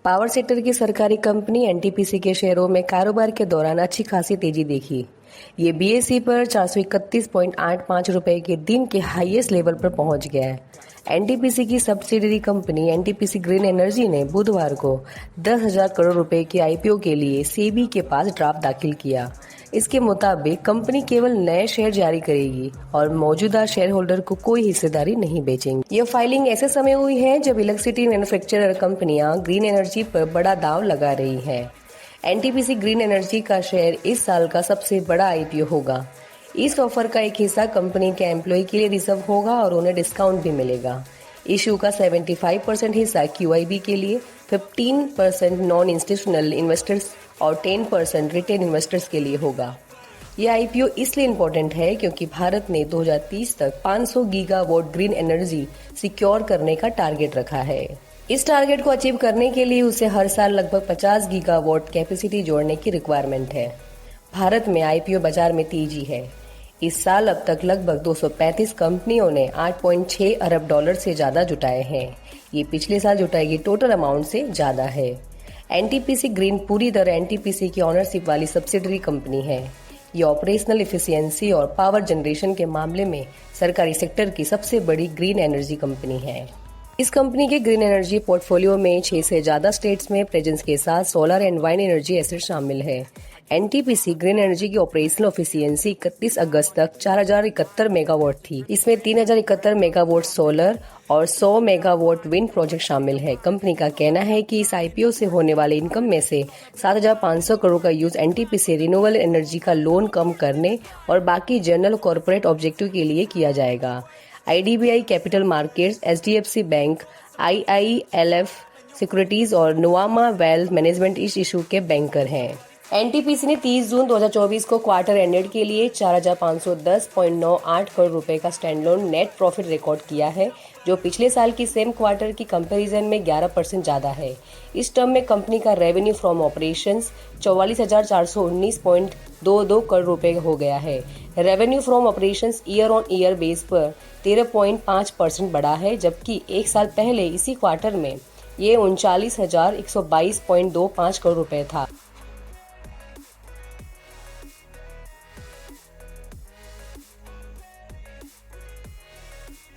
Power sector की सरकारी company NTPC के शेयरों में कारोबार के दौरान अच्छी खासी तेजी देखी। ये बीएसई पर 431.85 रुपए के दिन के हाईएस्ट लेवल पर पहुंच गया है। एनटीपीसी की subsidiary company NTPC green energy ने बुधवार को 10,000 करोड़ रुपए के आईपीओ के लिए सेबी के पास ड्राफ्ट दाखिल किया। इसके मुताबिक कंपनी केवल नए शेयर जारी करेगी और मौजूदा शेयर होल्डर को कोई हिस्सेदारी नहीं बेचेंगी। यह फाइलिंग ऐसे समय हुई है जब इलेक्ट्रिसिटी मैन्युफैक्चरर कंपनियां ग्रीन एनर्जी पर बड़ा दांव लगा रही हैं। एनटीपीसी ग्रीन एनर्जी का शेयर इस साल का सबसे बड़ा आईपीओ होगा। इस ऑफर का एक हिस्सा कंपनी के एम्प्लॉय के लिए रिजर्व होगा और उन्हें डिस्काउंट भी मिलेगा। इशू का 75% हिस्सा क्यूआईबी के लिए, 15% नॉन इंस्टीट्यूशनल इन्वेस्टर्स और 10% रिटेल इन्वेस्टर्स के लिए होगा। यह आईपीओ इसलिए इम्पोर्टेंट है क्योंकि भारत ने 2030 तक 500 गीगावाट ग्रीन एनर्जी सिक्योर करने का टारगेट रखा है। इस टारगेट को अचीव करने के लिए उसे हर साल लगभग 50 गीगावाट कैपेसिटी जोड़ने की रिक्वायरमेंट है। भारत में आईपीओ बाजार में तेजी है। इस साल अब तक लगभग 235 कंपनियों ने 8.6 अरब डॉलर से ज्यादा जुटाए हैं। ये पिछले साल जुटाई गई टोटल अमाउंट से ज्यादा है। एनटीपीसी ग्रीन पूरी तरह एनटीपीसी की ऑनरशिप वाली सब्सिडरी कंपनी है। ये ऑपरेशनल इफिशियंसी और पावर जनरेशन के मामले में सरकारी सेक्टर की सबसे बड़ी ग्रीन एनर्जी कंपनी है। इस कंपनी के ग्रीन एनर्जी पोर्टफोलियो में 6 से ज्यादा स्टेट्स में प्रेजेंस के साथ solar and wind energy asset शामिल है। एनटीपीसी ग्रीन एनर्जी की ऑपरेशनल एफिशिएंसी 31 अगस्त तक 4,071 मेगावाट थी। इसमें 3,071 मेगावाट सोलर और 100 मेगावाट विंड प्रोजेक्ट शामिल है। कंपनी का कहना है कि इस आईपीओ से होने वाले इनकम में से 7,500 करोड़ का यूज एनटीपीसी रिन्यूएबल एनर्जी का लोन कम करने और बाकी जनरल कॉर्पोरेट ऑब्जेक्टिव के लिए किया जाएगा। IDBI capital markets, HDFC bank, IILF securities और नुवामा वेल्थ मैनेजमेंट इस इशू के बैंकर हैं। एनटीपीसी ने 30 जून 2024 को क्वार्टर एंडेड के लिए 4,510.98 करोड़ रुपए का स्टैंडअलोन नेट प्रॉफिट रिकॉर्ड किया है, जो पिछले साल की सेम क्वार्टर की कंपैरिजन में 11% ज्यादा है। इस टर्म में कंपनी का रेवेन्यू फ्रॉम ऑपरेशंस 44,419.22 करोड़ रुपए हो गया है। Revenue from operations year on year base पर 13.5% बढ़ा है, जबकि एक साल पहले इसी क्वार्टर में ये 39,122.25 करोड़ रुपए था।